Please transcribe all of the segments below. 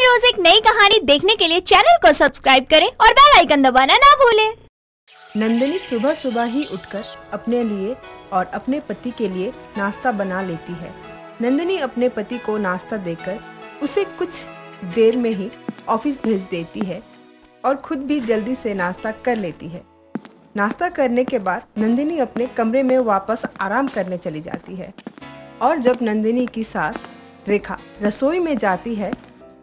रोज एक नई कहानी देखने के लिए चैनल को सब्सक्राइब करें और बेल आइकन दबाना ना भूलें। नंदिनी सुबह सुबह ही उठकर अपने लिए और अपने पति के लिए नाश्ता बना लेती है। नंदिनी अपने पति को नाश्ता देकर उसे कुछ देर में ही ऑफिस भेज देती है और खुद भी जल्दी से नाश्ता कर लेती है। नाश्ता करने के बाद नंदिनी अपने कमरे में वापस आराम करने चली जाती है और जब नंदिनी की सास रेखा रसोई में जाती है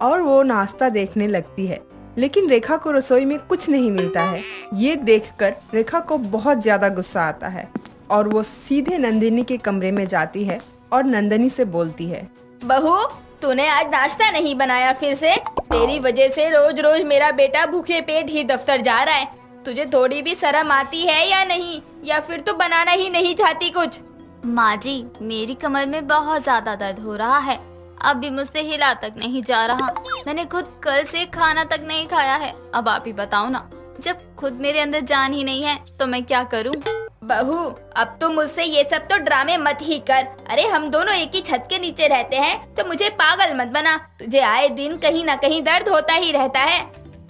और वो नाश्ता देखने लगती है, लेकिन रेखा को रसोई में कुछ नहीं मिलता है। ये देखकर रेखा को बहुत ज्यादा गुस्सा आता है और वो सीधे नंदिनी के कमरे में जाती है और नंदिनी से बोलती है, बहू, तूने आज नाश्ता नहीं बनाया फिर से? तेरी वजह से रोज रोज मेरा बेटा भूखे पेट ही दफ्तर जा रहा है। तुझे थोड़ी भी शर्म आती है या नहीं, या फिर तू बनाना ही नहीं चाहती कुछ? माँ जी, मेरी कमर में बहुत ज्यादा दर्द हो रहा है। अब भी मुझसे हिला तक नहीं जा रहा। मैंने खुद कल से खाना तक नहीं खाया है। अब आप ही बताओ ना, जब खुद मेरे अंदर जान ही नहीं है तो मैं क्या करूं? बहू, अब तो मुझसे ये सब तो ड्रामे मत ही कर। अरे हम दोनों एक ही छत के नीचे रहते हैं, तो मुझे पागल मत बना। तुझे आए दिन कहीं न कहीं दर्द होता ही रहता है।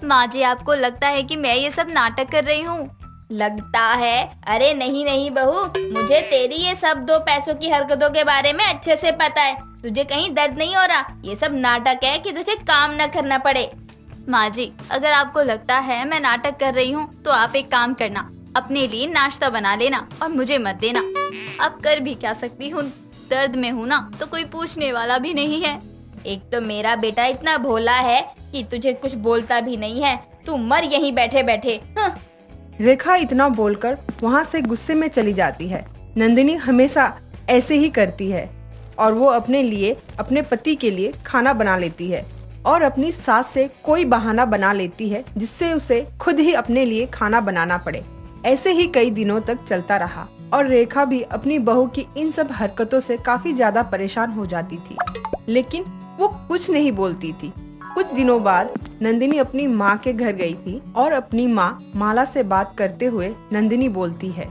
माँ जी, आपको लगता है कि मैं ये सब नाटक कर रही हूँ? लगता है? अरे नहीं नहीं बहू, मुझे तेरी ये सब दो पैसों की हरकतों के बारे में अच्छे से पता है। तुझे कहीं दर्द नहीं हो रहा? ये सब नाटक है कि तुझे काम न करना पड़े। माँ जी, अगर आपको लगता है मैं नाटक कर रही हूँ तो आप एक काम करना, अपने लिए नाश्ता बना लेना और मुझे मत देना। अब कर भी क्या सकती हूँ, दर्द में हूँ ना तो कोई पूछने वाला भी नहीं है। एक तो मेरा बेटा इतना भोला है कि तुझे कुछ बोलता भी नहीं है। तू मर यहीं बैठे बैठे। हाँ। रेखा इतना बोलकर वहाँ से गुस्से में चली जाती है। नंदिनी हमेशा ऐसे ही करती है और वो अपने लिए, अपने पति के लिए खाना बना लेती है और अपनी सास से कोई बहाना बना लेती है जिससे उसे खुद ही अपने लिए खाना बनाना पड़े। ऐसे ही कई दिनों तक चलता रहा और रेखा भी अपनी बहू की इन सब हरकतों से काफी ज्यादा परेशान हो जाती थी, लेकिन वो कुछ नहीं बोलती थी। कुछ दिनों बाद नंदिनी अपनी माँ के घर गई थी और अपनी माँ माला से बात करते हुए नंदिनी बोलती है,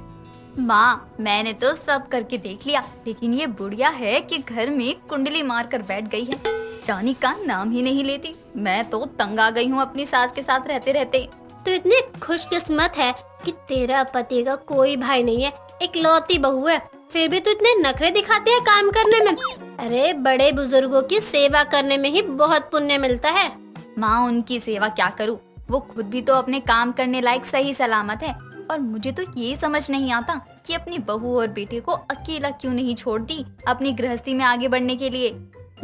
माँ, मैंने तो सब करके देख लिया, लेकिन ये बुढ़िया है कि घर में कुंडली मार कर बैठ गई है। जानी का नाम ही नहीं लेती। मैं तो तंग आ गई हूँ अपनी सास के साथ रहते रहते। तो इतनी खुशकिस्मत है कि तेरा पति का कोई भाई नहीं है, इकलौती बहू है, फिर भी तू इतने नखरे दिखाते हैं काम करने में। अरे बड़े बुजुर्गों की सेवा करने में ही बहुत पुण्य मिलता है। माँ, उनकी सेवा क्या करूँ, वो खुद भी तो अपने काम करने लायक सही सलामत है। और मुझे तो ये समझ नहीं आता कि अपनी बहू और बेटे को अकेला क्यों नहीं छोड़ दी अपनी गृहस्थी में आगे बढ़ने के लिए।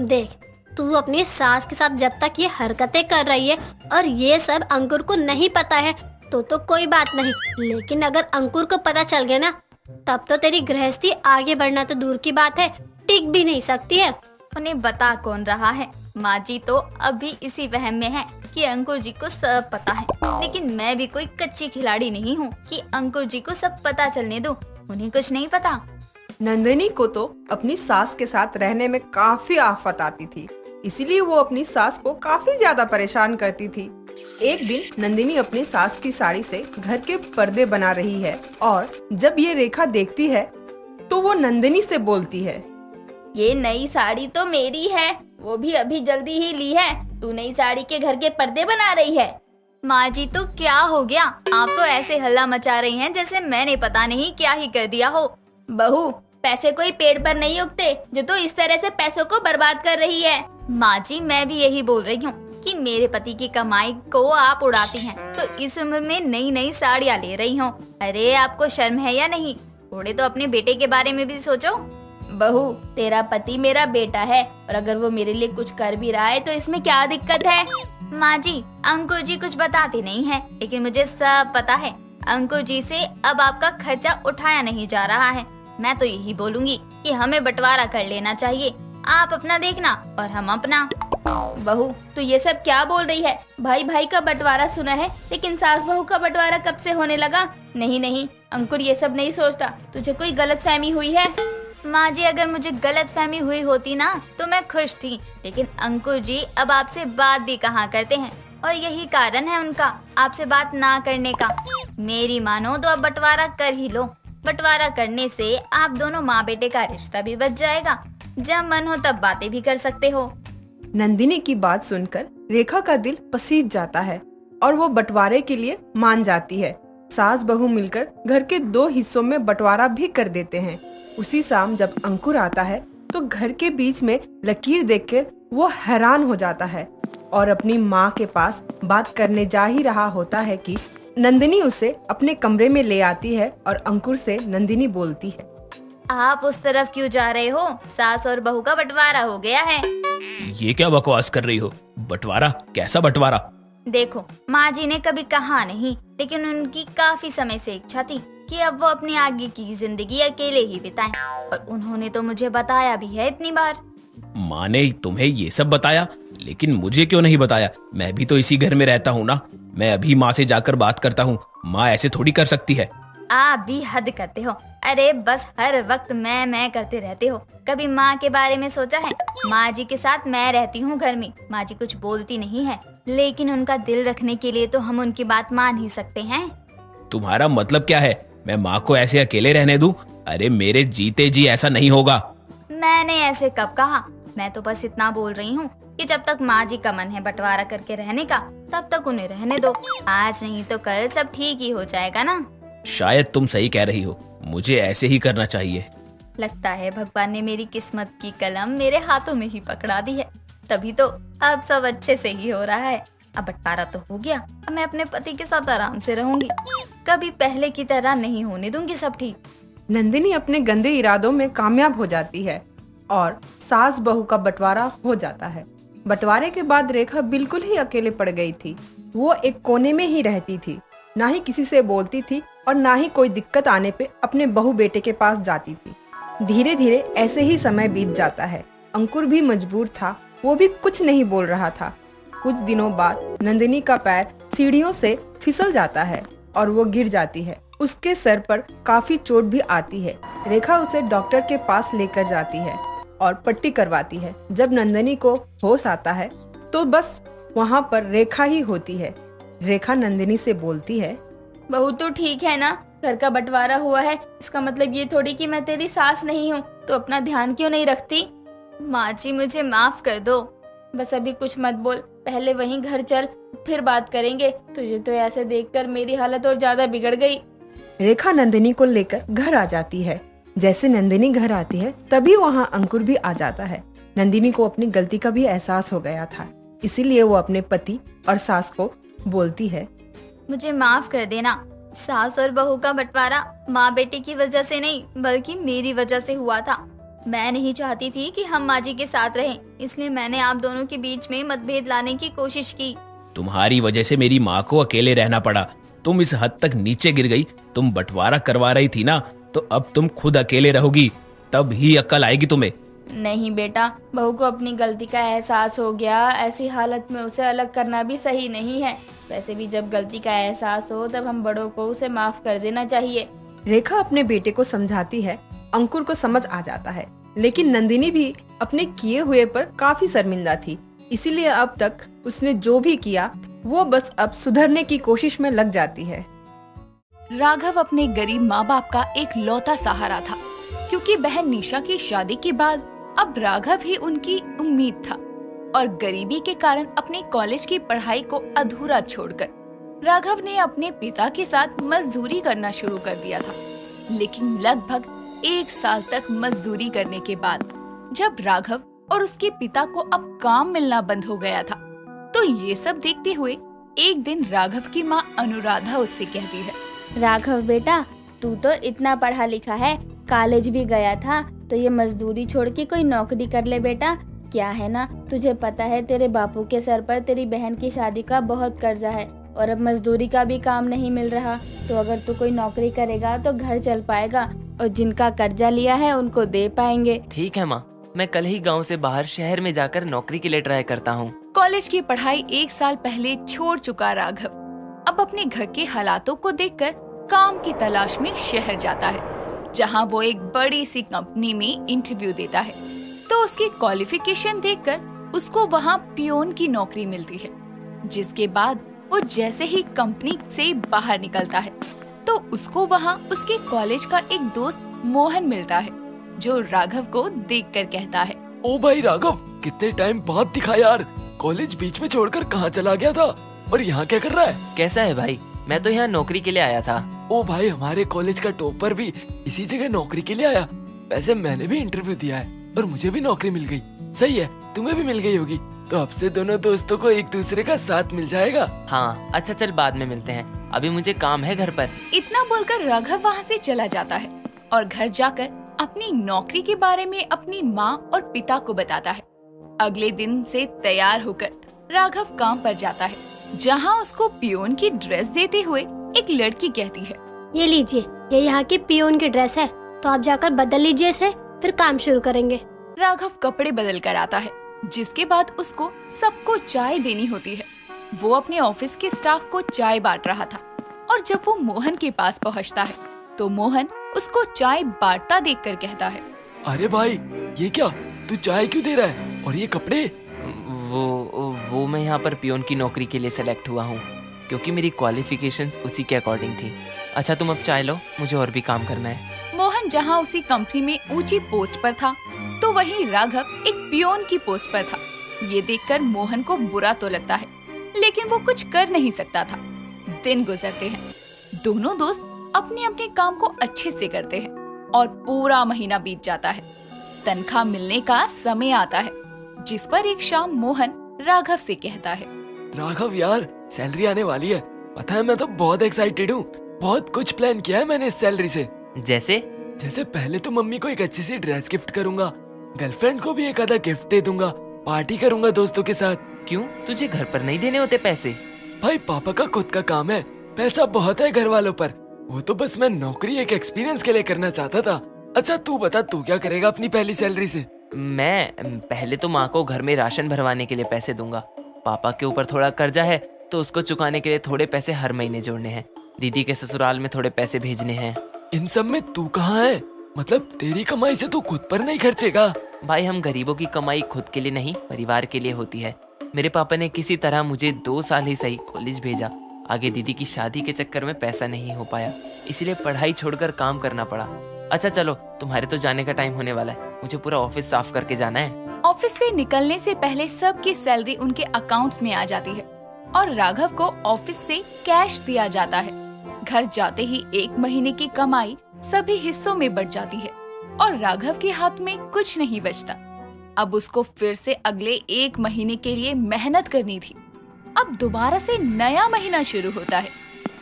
देख, तू अपनी सास के साथ जब तक ये हरकतें कर रही है और ये सब अंकुर को नहीं पता है तो कोई बात नहीं, लेकिन अगर अंकुर को पता चल गया ना, तब तो तेरी गृहस्थी आगे बढ़ना तो दूर की बात है, टिक भी नहीं सकती है। उन्हें बता कौन रहा है? माँ जी तो अभी इसी वहम में है कि अंकुर जी को सब पता है, लेकिन मैं भी कोई कच्ची खिलाड़ी नहीं हूँ कि अंकुर जी को सब पता चलने दूं। उन्हें कुछ नहीं पता। नंदिनी को तो अपनी सास के साथ रहने में काफी आफत आती थी, इसीलिए वो अपनी सास को काफी ज्यादा परेशान करती थी। एक दिन नंदिनी अपनी सास की साड़ी से घर के पर्दे बना रही है और जब ये रेखा देखती है तो वो नंदिनी से बोलती है, ये नई साड़ी तो मेरी है, वो भी अभी जल्दी ही ली है। तू नई साड़ी के घर के पर्दे बना रही है? माँ जी, तो क्या हो गया? आप तो ऐसे हल्ला मचा रही हैं जैसे मैंने पता नहीं क्या ही कर दिया हो। बहू, पैसे कोई पेड़ पर नहीं उगते जो तो इस तरह से पैसों को बर्बाद कर रही है। माँ जी, मैं भी यही बोल रही हूँ कि मेरे पति की कमाई को आप उड़ाती हैं, तो इस उम्र में नई नई साड़ियाँ ले रही हूँ। अरे आपको शर्म है या नहीं? थोड़े तो अपने बेटे के बारे में भी सोचो। बहू, तेरा पति मेरा बेटा है और अगर वो मेरे लिए कुछ कर भी रहा है तो इसमें क्या दिक्कत है? माँ जी, अंकुर जी कुछ बताते नहीं है, लेकिन मुझे सब पता है। अंकुर जी से अब आपका खर्चा उठाया नहीं जा रहा है। मैं तो यही बोलूंगी कि हमें बंटवारा कर लेना चाहिए। आप अपना देखना और हम अपना। बहू, तू ये सब क्या बोल रही है? भाई भाई का बंटवारा सुना है, लेकिन सास बहू का बंटवारा कब से होने लगा? नहीं नहीं, अंकुर ये सब नहीं सोचता। तुझे कोई गलतफहमी हुई है? माँ जी, अगर मुझे गलतफहमी हुई होती ना तो मैं खुश थी, लेकिन अंकुर जी अब आपसे बात भी कहाँ करते हैं और यही कारण है उनका आपसे बात ना करने का। मेरी मानो तो अब बंटवारा कर ही लो। बंटवारा करने से आप दोनों माँ बेटे का रिश्ता भी बच जाएगा। जब मन हो तब बातें भी कर सकते हो। नंदिनी की बात सुनकर रेखा का दिल पसीज जाता है और वो बंटवारे के लिए मान जाती है। सास बहू मिलकर घर के 2 हिस्सों में बंटवारा भी कर देते हैं। उसी शाम जब अंकुर आता है तो घर के बीच में लकीर देखकर वो हैरान हो जाता है और अपनी माँ के पास बात करने जा ही रहा होता है कि नंदिनी उसे अपने कमरे में ले आती है और अंकुर से नंदिनी बोलती है, आप उस तरफ क्यों जा रहे हो? सास और बहू का बंटवारा हो गया है। ये क्या बकवास कर रही हो? बंटवारा? कैसा बंटवारा? देखो, माँ जी ने कभी कहा नहीं, लेकिन उनकी काफी समय से इच्छा थी कि अब वो अपनी आगे की जिंदगी अकेले ही बिताएं। और उन्होंने तो मुझे बताया भी है इतनी बार। माँ ने तुम्हें ये सब बताया, लेकिन मुझे क्यों नहीं बताया? मैं भी तो इसी घर में रहता हूँ ना। मैं अभी माँ से जाकर बात करता हूँ। माँ ऐसे थोड़ी कर सकती है। आप भी हद करते हो। अरे बस हर वक्त मैं करते रहते हो। कभी माँ के बारे में सोचा है? माँ जी के साथ मैं रहती हूँ घर में। माँ जी कुछ बोलती नहीं है, लेकिन उनका दिल रखने के लिए तो हम उनकी बात मान ही सकते हैं। तुम्हारा मतलब क्या है? मैं माँ को ऐसे अकेले रहने दूं? अरे मेरे जीते जी ऐसा नहीं होगा। मैंने ऐसे कब कहा? मैं तो बस इतना बोल रही हूँ कि जब तक माँ जी का मन है बंटवारा करके रहने का, तब तक उन्हें रहने दो। आज नहीं तो कल सब ठीक ही हो जाएगा ना। शायद तुम सही कह रही हो। मुझे ऐसे ही करना चाहिए। लगता है भगवान ने मेरी किस्मत की कलम मेरे हाथों में ही पकड़ा दी है। तभी तो अब सब अच्छे से ही हो रहा है। अब बंटवारा तो हो गया, अब मैं अपने पति के साथ आराम से रहूंगी। कभी पहले की तरह नहीं होने दूंगी सब ठीक। नंदिनी अपने गंदे इरादों में कामयाब हो जाती है और सास बहू का बंटवारा हो जाता है। बंटवारे के बाद रेखा बिल्कुल ही अकेले पड़ गई थी। वो एक कोने में ही रहती थी, ना ही किसी से बोलती थी और ना ही कोई दिक्कत आने पे अपने बहू बेटे के पास जाती थी। धीरे धीरे ऐसे ही समय बीत जाता है। अंकुर भी मजबूर था, वो भी कुछ नहीं बोल रहा था। कुछ दिनों बाद नंदिनी का पैर सीढ़ियों से फिसल जाता है और वो गिर जाती है। उसके सर पर काफी चोट भी आती है। रेखा उसे डॉक्टर के पास लेकर जाती है और पट्टी करवाती है। जब नंदिनी को होश आता है तो बस वहाँ पर रेखा ही होती है। रेखा नंदिनी से बोलती है, बहू तो ठीक है ना? घर का बंटवारा हुआ है, इसका मतलब ये थोड़ी कि मैं तेरी सास नहीं हूँ, तो अपना ध्यान क्यों नहीं रखती? माँ जी मुझे माफ कर दो। बस अभी कुछ मत बोल, पहले वहीं घर चल, फिर बात करेंगे। तुझे तो ऐसे देखकर मेरी हालत और ज्यादा बिगड़ गई। रेखा नंदिनी को लेकर घर आ जाती है। जैसे नंदिनी घर आती है तभी वहाँ अंकुर भी आ जाता है। नंदिनी को अपनी गलती का भी एहसास हो गया था, इसीलिए वो अपने पति और सास को बोलती है, मुझे माफ कर देना। सास और बहू का बंटवारा माँ बेटी की वजह से नहीं, बल्कि मेरी वजह से हुआ था। मैं नहीं चाहती थी कि हम माँ जी के साथ रहें, इसलिए मैंने आप दोनों के बीच में मतभेद लाने की कोशिश की। तुम्हारी वजह से मेरी माँ को अकेले रहना पड़ा। तुम इस हद तक नीचे गिर गई। तुम बंटवारा करवा रही थी ना, तो अब तुम खुद अकेले रहोगी, तब ही अक्ल आएगी तुम्हें। नहीं बेटा, बहू को अपनी गलती का एहसास हो गया। ऐसी हालत में उसे अलग करना भी सही नहीं है। वैसे भी जब गलती का एहसास हो तब हम बड़ों को उसे माफ कर देना चाहिए। रेखा अपने बेटे को समझाती है। अंकुर को समझ आ जाता है, लेकिन नंदिनी भी अपने किए हुए पर काफी शर्मिंदा थी। इसीलिए अब तक उसने जो भी किया वो बस अब सुधरने की कोशिश में लग जाती है। राघव अपने गरीब माँ बाप का एक लौता सहारा था, क्योंकि बहन निशा की शादी के बाद अब राघव ही उनकी उम्मीद था। और गरीबी के कारण अपने कॉलेज की पढ़ाई को अधूरा छोड़कर राघव ने अपने पिता के साथ मजदूरी करना शुरू कर दिया था। लेकिन लगभग 1 साल तक मजदूरी करने के बाद जब राघव और उसके पिता को अब काम मिलना बंद हो गया था, तो ये सब देखते हुए एक दिन राघव की माँ अनुराधा उससे कहती है, राघव बेटा, तू तो इतना पढ़ा लिखा है, कॉलेज भी गया था, तो ये मजदूरी छोड़ के कोई नौकरी कर ले बेटा। क्या है ना, तुझे पता है तेरे बापू के सर पर तेरी बहन की शादी का बहुत कर्जा है और अब मजदूरी का भी काम नहीं मिल रहा। तो अगर तू कोई नौकरी करेगा तो घर चल पाएगा और जिनका कर्जा लिया है उनको दे पाएंगे। ठीक है माँ, मैं कल ही गांव से बाहर शहर में जाकर नौकरी के लिए ट्राई करता हूँ। कॉलेज की पढ़ाई 1 साल पहले छोड़ चुका राघव अब अपने घर के हालातों को देखकर काम की तलाश में शहर जाता है, जहां वो एक बड़ी सी कंपनी में इंटरव्यू देता है। तो उसकी क्वालिफिकेशन देखकर उसको वहां पियोन की नौकरी मिलती है। जिसके बाद वो जैसे ही कंपनी से बाहर निकलता है तो उसको वहां उसके कॉलेज का एक दोस्त मोहन मिलता है, जो राघव को देखकर कहता है, ओ भाई राघव, कितने टाइम बाद दिखा यार। कॉलेज बीच में छोड़कर कहाँ चला गया था और यहाँ क्या कर रहा है? कैसा है भाई? मैं तो यहाँ नौकरी के लिए आया था। ओ भाई, हमारे कॉलेज का टॉपर भी इसी जगह नौकरी के लिए आया। वैसे मैंने भी इंटरव्यू दिया है और मुझे भी नौकरी मिल गई। सही है, तुम्हें भी मिल गई होगी, तो अब से दोनों दोस्तों को एक दूसरे का साथ मिल जाएगा। हाँ अच्छा चल, बाद में मिलते हैं, अभी मुझे काम है घर पर। इतना बोलकर राघव वहाँ से चला जाता है और घर जाकर अपनी नौकरी के बारे में अपनी माँ और पिता को बताता है। अगले दिन से तैयार होकर राघव काम पर जाता है, जहाँ उसको पियोन की ड्रेस देते हुए एक लड़की कहती है, ये लीजिए, ये यहाँ की पियोन की ड्रेस है, तो आप जाकर बदल लीजिए इसे, फिर काम शुरू करेंगे। राघव कपड़े बदल कर आता है, जिसके बाद उसको सबको चाय देनी होती है। वो अपने ऑफिस के स्टाफ को चाय बांट रहा था और जब वो मोहन के पास पहुंचता है तो मोहन उसको चाय बांटता देखकर कहता है, अरे भाई, ये क्या, तू चाय क्यों दे रहा है और ये कपड़े? वो मैं यहाँ पर पियोन की नौकरी के लिए सेलेक्ट हुआ हूँ, क्योंकि मेरी क्वालिफिकेशंस उसी के अकॉर्डिंग थी। अच्छा तुम अब चाय लो, मुझे और भी काम करना है। मोहन जहाँ उसी कंपनी में ऊंची पोस्ट पर था, तो वहीं राघव एक पियोन की पोस्ट पर था। ये देखकर मोहन को बुरा तो लगता है, लेकिन वो कुछ कर नहीं सकता था। दिन गुजरते हैं, दोनों दोस्त अपने अपने काम को अच्छे से करते हैं और पूरा महीना बीत जाता है। तनख्वाह मिलने का समय आता है, जिस पर एक शाम मोहन राघव से कहता है, राघव यार, सैलरी आने वाली है। पता है, मैं तो बहुत एक्साइटेड हूँ। बहुत कुछ प्लान किया है मैंने इस सैलरी से। जैसे पहले तो मम्मी को एक अच्छी सी ड्रेस गिफ्ट करूंगा, गर्लफ्रेंड को भी एक आधा गिफ्ट दे दूंगा, पार्टी करूंगा दोस्तों के साथ। क्यों, तुझे घर पर नहीं देने होते पैसे? भाई पापा का खुद का काम है, पैसा बहुत है घर वालों पर। वो तो बस मैं नौकरी एक एक्सपीरियंस के लिए करना चाहता था। अच्छा तू बता, तू क्या करेगा अपनी पहली सैलरी से? मैं पहले तो माँ को घर में राशन भरवाने के लिए पैसे दूंगा। पापा के ऊपर थोड़ा कर्जा है, तो उसको चुकाने के लिए थोड़े पैसे हर महीने जोड़ने हैं। दीदी के ससुराल में थोड़े पैसे भेजने हैं। इन सब में तू कहाँ है? मतलब तेरी कमाई से तू खुद पर नहीं खर्चेगा? भाई हम गरीबों की कमाई खुद के लिए नहीं, परिवार के लिए होती है। मेरे पापा ने किसी तरह मुझे 2 साल ही सही कॉलेज भेजा। आगे दीदी की शादी के चक्कर में पैसा नहीं हो पाया, इसलिए पढ़ाई छोड़कर काम करना पड़ा। अच्छा चलो, तुम्हारे तो जाने का टाइम होने वाला है, मुझे पूरा ऑफिस साफ करके जाना है। ऑफिस से निकलने से पहले सबकी सैलरी उनके अकाउंट्स में आ जाती है और राघव को ऑफिस से कैश दिया जाता है। घर जाते ही 1 महीने की कमाई सभी हिस्सों में बट जाती है और राघव के हाथ में कुछ नहीं बचता। अब उसको फिर से अगले 1 महीने के लिए मेहनत करनी थी। अब दोबारा से नया महीना शुरू होता है।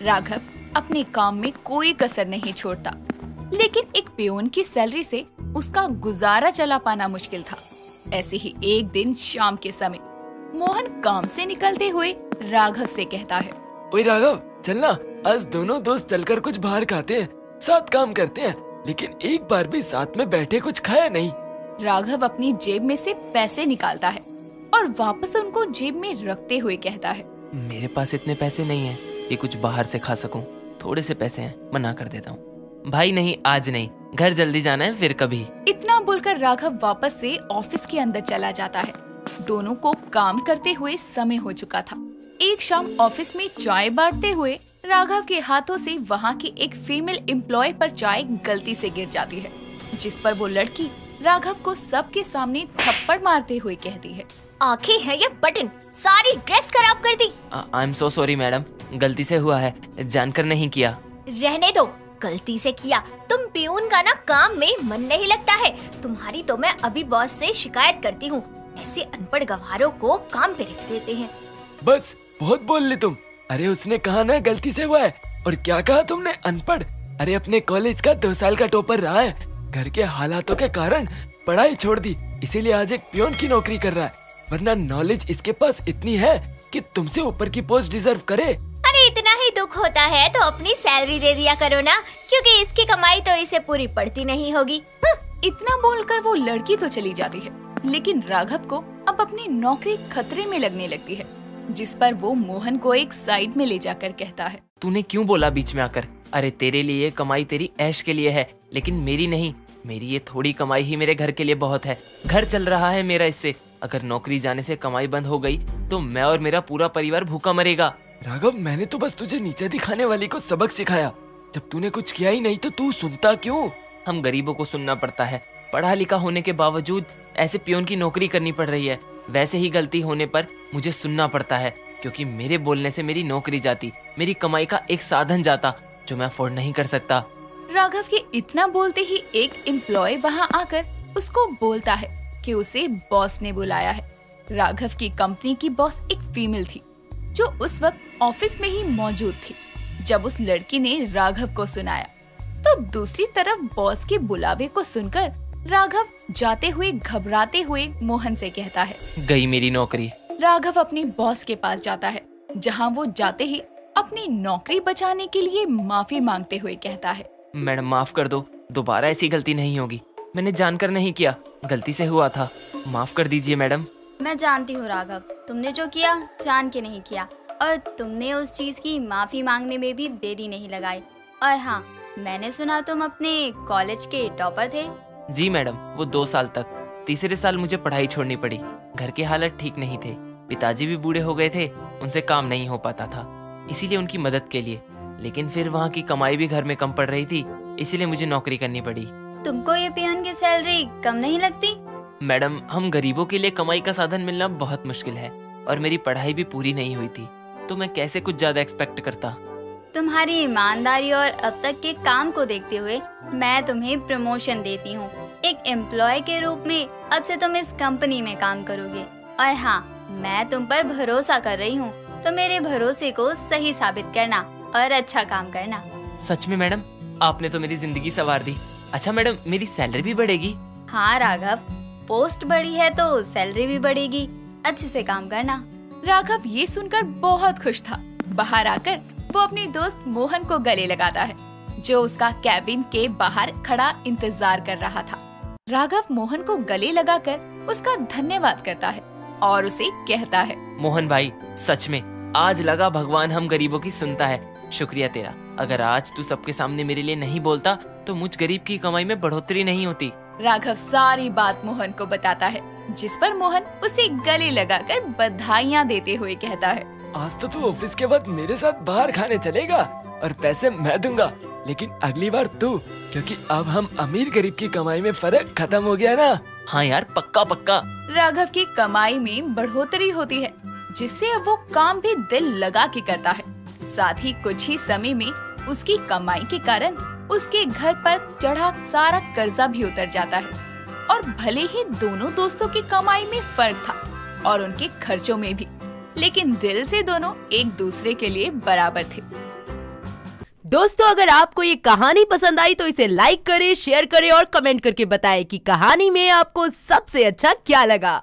राघव अपने काम में कोई कसर नहीं छोड़ता, लेकिन एक पियोन की सैलरी से उसका गुजारा चला पाना मुश्किल था। ऐसे ही एक दिन शाम के समय मोहन काम से निकलते हुए राघव से कहता है, ओए राघव, चलना, आज दोनों दोस्त चलकर कुछ बाहर खाते हैं, साथ काम करते हैं, लेकिन एक बार भी साथ में बैठे कुछ खाया नहीं। राघव अपनी जेब में से पैसे निकालता है और वापस उनको जेब में रखते हुए कहता है, मेरे पास इतने पैसे नहीं हैं कि कुछ बाहर से खा सकूं। थोड़े से पैसे हैं, मना कर देता हूँ। भाई नहीं, आज नहीं, घर जल्दी जाना है, फिर कभी। इतना बोलकर राघव वापस से ऑफिस के अंदर चला जाता है। दोनों को काम करते हुए समय हो चुका था। एक शाम ऑफिस में चाय बांटते हुए राघव के हाथों से वहाँ की एक फीमेल एम्प्लॉय पर चाय गलती से गिर जाती है, जिस पर वो लड़की राघव को सबके सामने थप्पड़ मारते हुए कहती है, आंखें है या बटन, सारी ड्रेस खराब कर दी। I am so sorry madam, गलती से हुआ है, जानकर नहीं किया। रहने दो, गलती से किया। तुम पियून का ना काम में मन नहीं लगता है। तुम्हारी तो मैं अभी बॉस से शिकायत करती हूँ। ऐसे अनपढ़ गवारों को काम पे रख देते हैं। बस बहुत बोल ली तुम। अरे उसने कहा ना गलती से हुआ है, और क्या कहा तुमने, अनपढ़? अरे अपने कॉलेज का 2 साल का टॉपर रहा है, घर के हालातों के कारण पढ़ाई छोड़ दी, इसीलिए आज एक पियोन की नौकरी कर रहा है। वरना नॉलेज इसके पास इतनी है कि तुमसे ऊपर की पोस्ट डिजर्व करे। अरे इतना ही दुख होता है तो अपनी सैलरी दे दिया करो ना, क्योंकि इसकी कमाई तो इसे पूरी पड़ती नहीं होगी। इतना बोलकर वो लड़की तो चली जाती है, लेकिन राघव को अब अपनी नौकरी खतरे में लगने लगती है, जिस पर वो मोहन को एक साइड में ले जाकर कहता है, तूने क्यों बोला बीच में आकर? अरे तेरे लिए कमाई तेरी ऐश के लिए है, लेकिन मेरी नहीं। मेरी ये थोड़ी कमाई ही मेरे घर के लिए बहुत है। घर चल रहा है मेरा इससे। अगर नौकरी जाने से कमाई बंद हो गई तो मैं और मेरा पूरा परिवार भूखा मरेगा। राघव, मैंने तो बस तुझे नीचे दिखाने वाली को सबक सिखाया। जब तूने कुछ किया ही नहीं तो तू सुनता क्यों? हम गरीबों को सुनना पड़ता है। पढ़ा लिखा होने के बावजूद ऐसे पियोन की नौकरी करनी पड़ रही है। वैसे ही गलती होने पर मुझे सुनना पड़ता है, क्योंकि मेरे बोलने से मेरी नौकरी जाती, मेरी कमाई का एक साधन जाता जो मैं अफोर्ड नहीं कर सकता। राघव के इतना बोलते ही एक एम्प्लॉय वहाँ आकर उसको बोलता है कि उसे बॉस ने बुलाया है। राघव की कंपनी की बॉस एक फीमेल थी जो उस वक्त ऑफिस में ही मौजूद थी। जब उस लड़की ने राघव को सुनाया तो दूसरी तरफ बॉस के बुलावे को सुनकर राघव जाते हुए घबराते हुए मोहन से कहता है, गई मेरी नौकरी। राघव अपनी बॉस के पास जाता है, जहां वो जाते ही अपनी नौकरी बचाने के लिए माफी मांगते हुए कहता है, मैडम माफ कर दो, दोबारा ऐसी गलती नहीं होगी। मैंने जानकर नहीं किया, गलती से हुआ था, माफ कर दीजिए मैडम। मैं जानती हूँ राघव, तुमने जो किया जान के नहीं किया और तुमने उस चीज की माफी मांगने में भी देरी नहीं लगाई। और हाँ, मैंने सुना तुम अपने कॉलेज के टॉपर थे। जी मैडम, वो 2 साल तक। तीसरे साल मुझे पढ़ाई छोड़नी पड़ी। घर के हालत ठीक नहीं थे, पिताजी भी बूढ़े हो गए थे, उनसे काम नहीं हो पाता था, इसीलिए उनकी मदद के लिए। लेकिन फिर वहाँ की कमाई भी घर में कम पड़ रही थी, इसीलिए मुझे नौकरी करनी पड़ी। तुमको ये पियोन की सैलरी कम नहीं लगती? मैडम, हम गरीबों के लिए कमाई का साधन मिलना बहुत मुश्किल है और मेरी पढ़ाई भी पूरी नहीं हुई थी, तो मैं कैसे कुछ ज्यादा एक्सपेक्ट करता। तुम्हारी ईमानदारी और अब तक के काम को देखते हुए मैं तुम्हें प्रमोशन देती हूँ। एक एम्प्लॉय के रूप में अब से तुम इस कंपनी में काम करोगे। और हाँ, मैं तुम पर भरोसा कर रही हूँ, तो मेरे भरोसे को सही साबित करना और अच्छा काम करना। सच में मैडम, आपने तो मेरी जिंदगी संवार दी। अच्छा मैडम, मेरी सैलरी भी बढ़ेगी? हाँ राघव, पोस्ट बढ़ी है तो सैलरी भी बढ़ेगी। अच्छे से काम करना। राघव ये सुनकर बहुत खुश था। बाहर आकर वो अपने दोस्त मोहन को गले लगाता है, जो उसका कैबिन के बाहर खड़ा इंतजार कर रहा था। राघव मोहन को गले लगाकर उसका धन्यवाद करता है और उसे कहता है, मोहन भाई, सच में आज लगा भगवान हम गरीबों की सुनता है। शुक्रिया तेरा। अगर आज तू सबके सामने मेरे लिए नहीं बोलता तो मुझ गरीब की कमाई में बढ़ोतरी नहीं होती। राघव सारी बात मोहन को बताता है, जिस पर मोहन उसे गले लगाकर बधाइयाँ देते हुए कहता है, आज तो तू ऑफिस के बाद मेरे साथ बाहर खाने चलेगा और पैसे मैं दूंगा, लेकिन अगली बार तू, क्योंकि अब हम अमीर गरीब की कमाई में फर्क खत्म हो गया ना। हाँ यार, पक्का पक्का। राघव की कमाई में बढ़ोतरी होती है, जिससे अब वो काम भी दिल लगा के करता है। साथ ही कुछ ही समय में उसकी कमाई के कारण उसके घर पर चढ़ा सारा कर्जा भी उतर जाता है। और भले ही दोनों दोस्तों की कमाई में फर्क था और उनके खर्चों में भी, लेकिन दिल से दोनों एक दूसरे के लिए बराबर थे। दोस्तों, अगर आपको ये कहानी पसंद आई तो इसे लाइक करें, शेयर करें और कमेंट करके बताएं कि कहानी में आपको सबसे अच्छा क्या लगा।